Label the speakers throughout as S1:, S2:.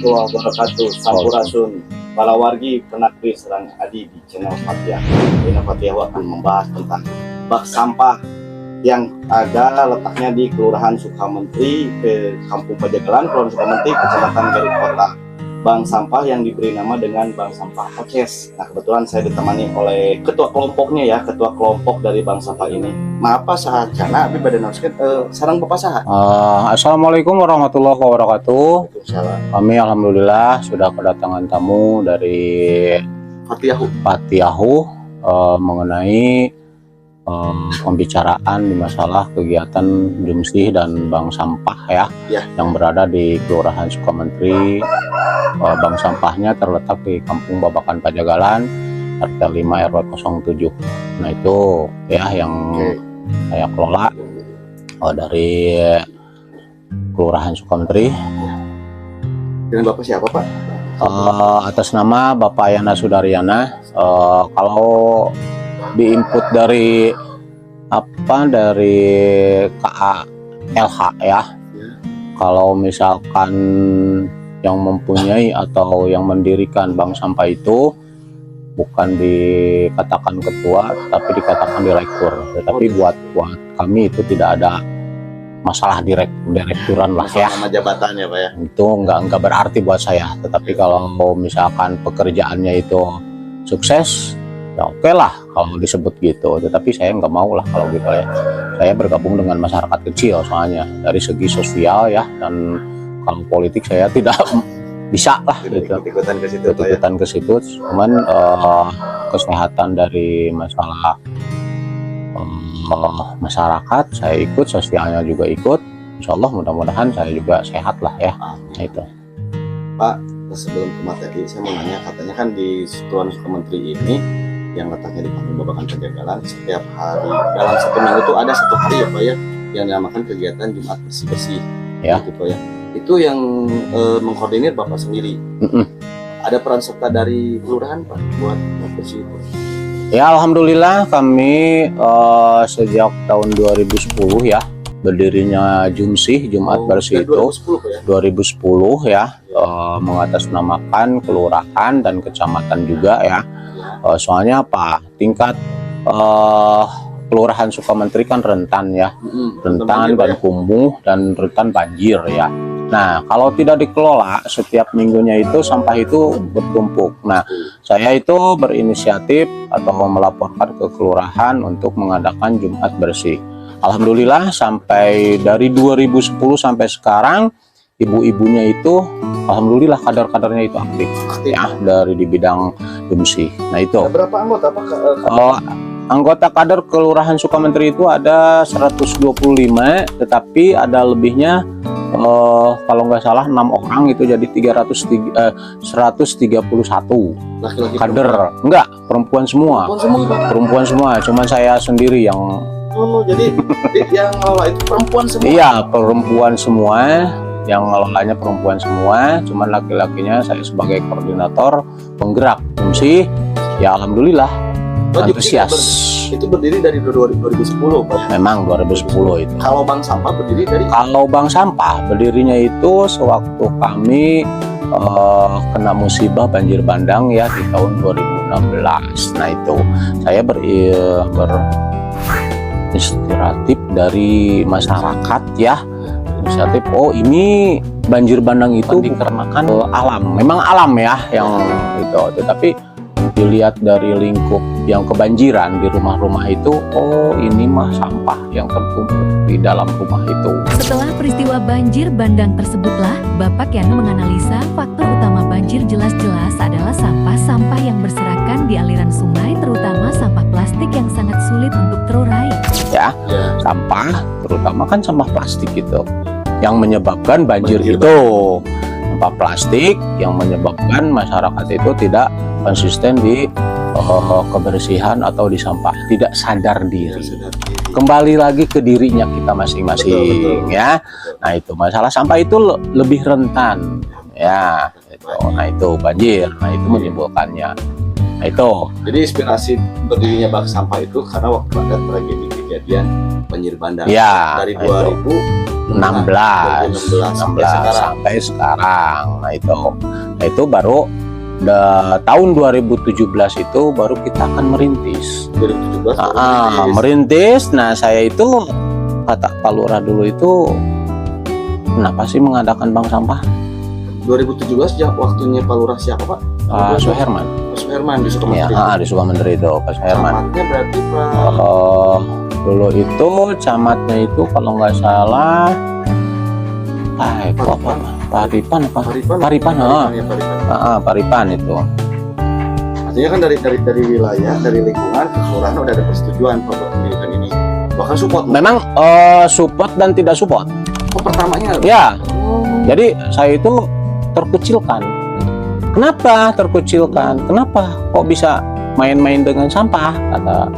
S1: warahmatullahi wabarakatuh. Sampurasun. Para wargi penakri serang adi di channel Fatihah. Channel Fatihah akan membahas tentang bak sampah yang ada letaknya di Kelurahan Sukamentri, ke Kampung Pajagalan, Kelurahan Sukamentri, Kecamatan Garut Kota. Bank sampah yang diberi nama dengan Bank Sampah Oces. Nah, kebetulan saya ditemani oleh ketua kelompoknya ya, ketua kelompok dari bank sampah ini. Maaf Pak, saha cana abi bade naoskeun sareng Bapak saha?
S2: Assalamualaikum warahmatullahi wabarakatuh.
S1: Waalaikumsalam.
S2: Kami alhamdulillah sudah kedatangan tamu dari Patiahu mengenai pembicaraan di masalah kegiatan Jumsih dan bank sampah ya, yang berada di Kelurahan Sukamentri. Bank sampahnya terletak di Kampung Babakan Pajagalan, RT 5 RW 07. Nah itu ya yang saya kelola dari Kelurahan Sukamentri.
S1: Dengan Bapak siapa Pak?
S2: Atas nama Bapak Yana Sudaryana. Kalau diinput dari dari KALH ya, kalau misalkan yang mempunyai atau yang mendirikan bank sampah itu bukan dikatakan ketua tapi dikatakan direktur, tetapi buat kami itu tidak ada masalah direkturan lah ya,
S1: nama jabatannya Pak ya,
S2: itu enggak berarti buat saya. Tetapi kalau misalkan pekerjaannya itu sukses ya oke lah kalau disebut gitu, tetapi saya nggak mau lah kalau gitu ya. Saya bergabung dengan masyarakat kecil soalnya dari segi sosial ya, dan kalau politik saya tidak bisa lah gitu,
S1: ikutan ke situ
S2: ikutan ke situ. Cuman kesehatan dari masalah masyarakat saya ikut, sosialnya juga ikut. Insya Allah mudah-mudahan saya juga sehat lah ya. Nah, itu
S1: Pak, sebelum ke materi saya mau nanya, katanya kan di Kelurahan Sukamentri ini yang letaknya di Kampung Babakan Pajagalan, setiap hari dalam satu minggu itu ada satu hari ya Pak ya, yang dinamakan kegiatan Jumat bersih-bersih ya, gitu ya. Itu yang mengkoordinir Bapak sendiri. Ada peran serta dari kelurahan Pak buat bersih itu?
S2: Ya alhamdulillah kami sejak tahun 2010 ya, berdirinya Jumsih, Jumat Bersih itu 2010 ya, mengatasnamakan kelurahan dan kecamatan juga ya. Soalnya apa, tingkat Kelurahan Sukamentri kan rentan ya, rentan dan kumuh dan rentan banjir ya. Nah kalau tidak dikelola, setiap minggunya itu sampah itu bertumpuk. Nah saya itu berinisiatif atau melaporkan ke kelurahan untuk mengadakan Jumat Bersih. Alhamdulillah sampai dari 2010 sampai sekarang ibu-ibunya itu alhamdulillah kader-kadernya itu aktif ya, dari di bidang Jumsih. Nah itu
S1: berapa anggota Pak?
S2: Anggota kader Kelurahan Sukamentri itu ada 125, tetapi ada lebihnya kalau nggak salah 6 orang, itu jadi 131
S1: laki-laki
S2: kader. Enggak, perempuan semua. Perempuan semua, cuman saya sendiri yang
S1: jadi yang ngelola itu perempuan semua?
S2: Iya, perempuan semua, yang ngelolanya perempuan semua, cuman laki-lakinya saya sebagai koordinator penggerak Jumsih. Ya alhamdulillah antusias.
S1: Itu berdiri dari 2010 Pak?
S2: Memang 2010 itu.
S1: Kalau bank sampah berdiri dari?
S2: Kalau bank sampah berdirinya itu sewaktu kami kena musibah banjir bandang ya di tahun 2016. Nah itu saya berinisiatif dari masyarakat ya, inisiatif ini banjir bandang itu dikarenakan alam, memang alam ya yang itu, tetapi dilihat dari lingkup yang kebanjiran di rumah-rumah itu, ini mah sampah yang tertumpuk di dalam rumah itu.
S3: Setelah peristiwa banjir bandang tersebutlah, Bapak Yana menganalisa faktor utama banjir jelas-jelas adalah sampah-sampah yang berserakan di aliran sungai, terutama sampah plastik yang sangat sulit untuk terurai.
S2: Ya, sampah, terutama kan sampah plastik itu yang menyebabkan banjir itu. Sampah plastik yang menyebabkan masyarakat itu tidak konsisten di kebersihan atau di sampah, tidak sadar diri. Kembali lagi ke dirinya kita masing-masing ya. Nah itu masalah sampah itu lebih rentan ya. Nah itu banjir, nah itu menimbulkannya. Nah itu.
S1: Jadi inspirasi berdirinya bank sampah itu karena waktu ada tragedi kejadian banjir bandang
S2: ya,
S1: dari 2000
S2: sampai sekarang. Nah itu baru tahun 2017 itu baru kita akan merintis.
S1: 2017
S2: merintis. Nah saya itu kata Pak Lurah dulu itu, kenapa sih mengadakan bank sampah?
S1: 2017 ya waktunya Pak Lurah siapa Pak?
S2: Pak Suherman.
S1: Pak Suherman di Sukamantri.
S2: Ya, di Sukamantri itu Pak Suherman.
S1: Camatnya berarti Pak.
S2: Dulu itu camatnya itu kalau nggak salah Paripan itu.
S1: Artinya kan dari wilayah, dari lingkungan ke kelurahan udah ada persetujuan Pak buat mendirikan ini. Bahkan support.
S2: Memang support dan tidak support.
S1: Oh, pertamanya.
S2: Ya. Jadi saya itu terkucilkan. Kenapa terkucilkan? Kenapa kok bisa main-main dengan sampah? Kata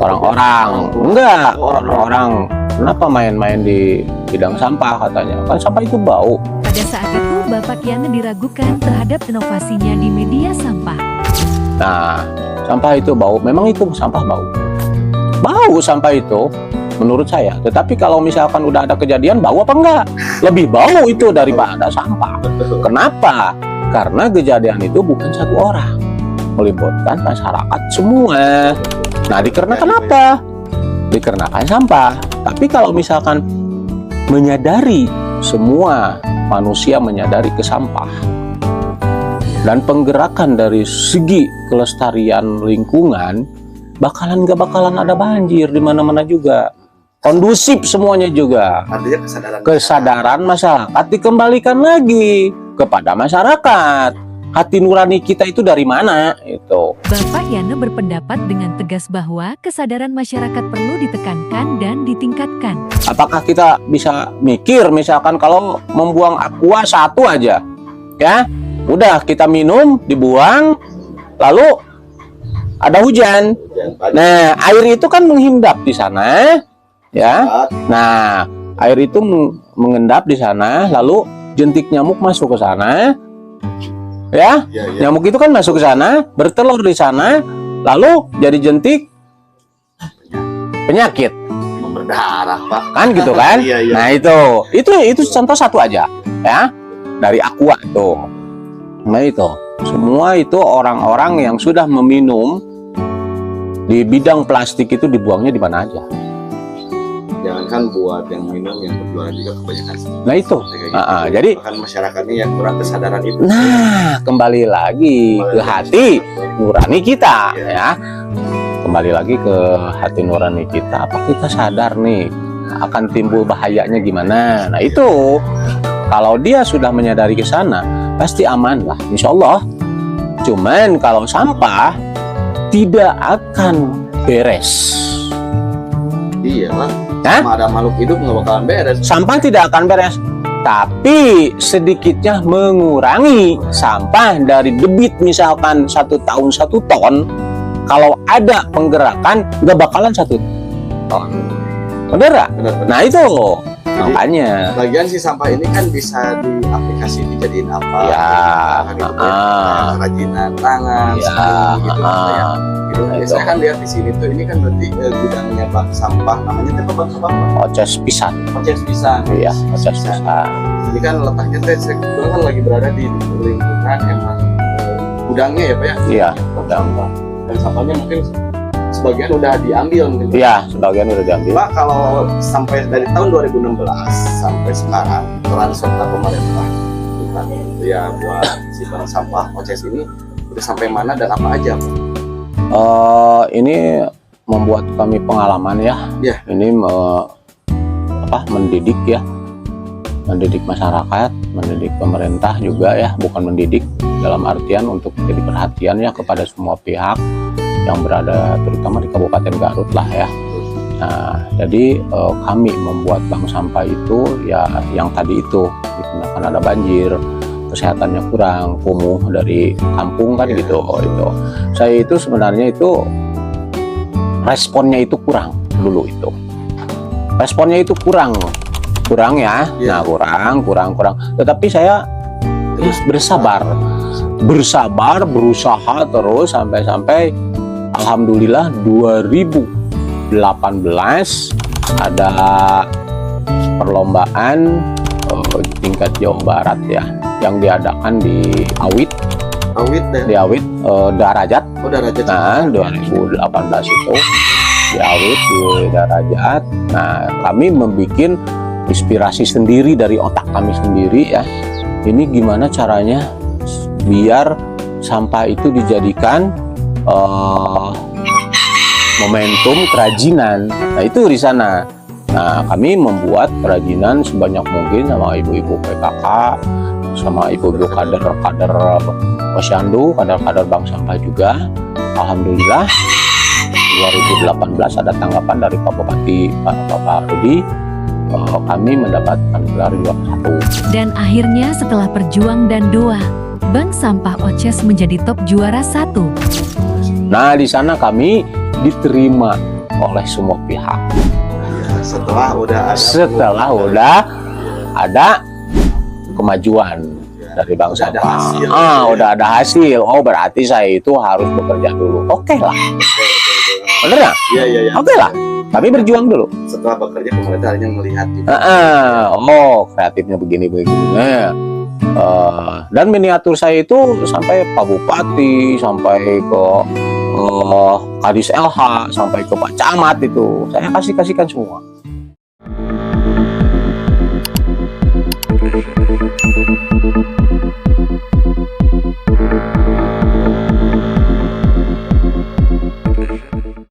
S2: orang-orang. Enggak, orang-orang. Kenapa main-main di bidang sampah katanya? Kan sampah itu bau.
S3: Pada saat itu Bapak Yana diragukan terhadap inovasinya di media sampah.
S2: Nah, sampah itu bau. Memang itu sampah bau. Bau sampah itu menurut saya. Tetapi kalau misalkan udah ada kejadian, bau apa enggak? Lebih bau itu daripada sampah. Kenapa? Karena kejadian itu bukan satu orang, melibatkan masyarakat semua. Nah, dikarenakan apa? Dikarenakan sampah. Tapi kalau misalkan menyadari, semua manusia menyadari ke sampah, dan penggerakan dari segi kelestarian lingkungan, gak bakalan ada banjir di mana-mana juga. Kondusif semuanya juga.
S1: Artinya
S2: Kesadaran masyarakat dikembalikan lagi kepada masyarakat. Hati nurani kita itu dari mana? Itu.
S3: Bapak Yana berpendapat dengan tegas bahwa kesadaran masyarakat perlu ditekankan dan ditingkatkan.
S2: Apakah kita bisa mikir misalkan kalau membuang aqua satu aja, ya, udah kita minum, dibuang, lalu ada hujan. Nah, air itu kan mengendap di sana, ya. Nah, air itu mengendap di sana, lalu jentik nyamuk masuk ke sana, ya. Nyamuk itu kan masuk ke sana, bertelur di sana, lalu jadi jentik penyakit,
S1: berdarah Pak.
S2: kan gitu kan?
S1: Iya.
S2: Nah itu contoh satu aja, ya, dari aqua itu. Nah itu semua itu orang-orang yang sudah meminum di bidang plastik itu dibuangnya di mana aja.
S1: Jangankan buat yang minum, yang berjualan juga kebanyakan.
S2: Nah itu, jadi
S1: bahkan masyarakatnya yang kurang kesadaran itu.
S2: Nah, kembali lagi ke hati nurani kita, ya. Kembali lagi ke hati nurani kita. Apa kita sadar nih akan timbul bahayanya gimana? Nah itu, kalau dia sudah menyadari ke sana, pasti aman lah, insya Allah. Cuman kalau sampah tidak akan beres.
S1: Iya lah. Sama ada makhluk hidup nggak bakalan beres.
S2: Sampah tidak akan beres, tapi sedikitnya mengurangi sampah dari debit misalkan 1 tahun 1 ton. Kalau ada penggerakan nggak bakalan 1 ton. Bener. Nah itu makanya.
S1: Lagian si sampah ini kan bisa diaplikasi dijadiin apa?
S2: Ya.
S1: Kerajinan tangan, gitu. Biasanya kan lihat di sini tuh, ini kan berarti gudangnya bak sampah, namanya apa bak sampah?
S2: Oces pisang.
S1: Oces pisang.
S2: Iya, oces pisang.
S1: Jadi kan letaknya saya kebetulan kan lagi berada di lingkungan emang gudangnya ya Pak ya?
S2: Iya, gudang.
S1: Dan sampahnya mungkin sebagian udah diambil mungkin.
S2: Iya, sebagian udah diambil.
S1: Pak, kalau sampai dari tahun 2016 sampai sekarang peran serta pemerintah ya buat si bank sampah Oces ini udah sampai mana dan apa aja Pak?
S2: Ini membuat kami pengalaman ya. Ini mendidik ya, mendidik masyarakat, mendidik pemerintah juga ya, bukan mendidik dalam artian untuk jadi perhatian ya kepada semua pihak yang berada terutama di Kabupaten Garut lah ya. Nah, jadi kami membuat bank sampah itu ya yang tadi itu dikarenakan ada banjir, kesehatannya kurang, kumuh dari kampung kan gitu. Itu saya itu sebenarnya itu responnya itu kurang dulu itu. Responnya itu kurang ya. Nah, kurang. Tetapi saya terus bersabar, berusaha terus sampai alhamdulillah 2018 ada perlombaan tingkat Jawa Barat ya, yang diadakan di Awit,
S1: deh.
S2: di Awit Darajat.
S1: Oh, Darajat.
S2: Nah, 2018 itu di Awit di Darajat. Nah, kami membuat inspirasi sendiri dari otak kami sendiri ya. Ini gimana caranya biar sampah itu dijadikan momentum kerajinan. Nah, itu di sana. Nah, kami membuat kerajinan sebanyak mungkin sama ibu-ibu PKK, sama ibu-ibu kader-kader Posyandu, kader-kader Bank Sampah juga. Alhamdulillah 2018 ada tanggapan dari Pak Bupati, Pak Rudi, kami mendapatkan gelar juara 1.
S3: Dan akhirnya setelah perjuang dan doa, Bank Sampah Oces menjadi top juara 1.
S2: Nah, di sana kami diterima oleh semua pihak.
S1: Setelah
S2: udah ada kemajuan dari Bank
S1: Udah ada
S2: Sampah.
S1: hasil.
S2: Udah ada hasil. Oh, berarti saya itu harus bekerja dulu. Oke lah. Bener nggak?
S1: Iya.
S2: Oke lah. Tapi berjuang dulu.
S1: Setelah bekerja pemerintah hanya melihat juga.
S2: Oh, kreatifnya begini. Dan miniatur saya itu sampai Pak Bupati, sampai ke Kadis LH, sampai ke Pak Camat itu saya kasihkan semua.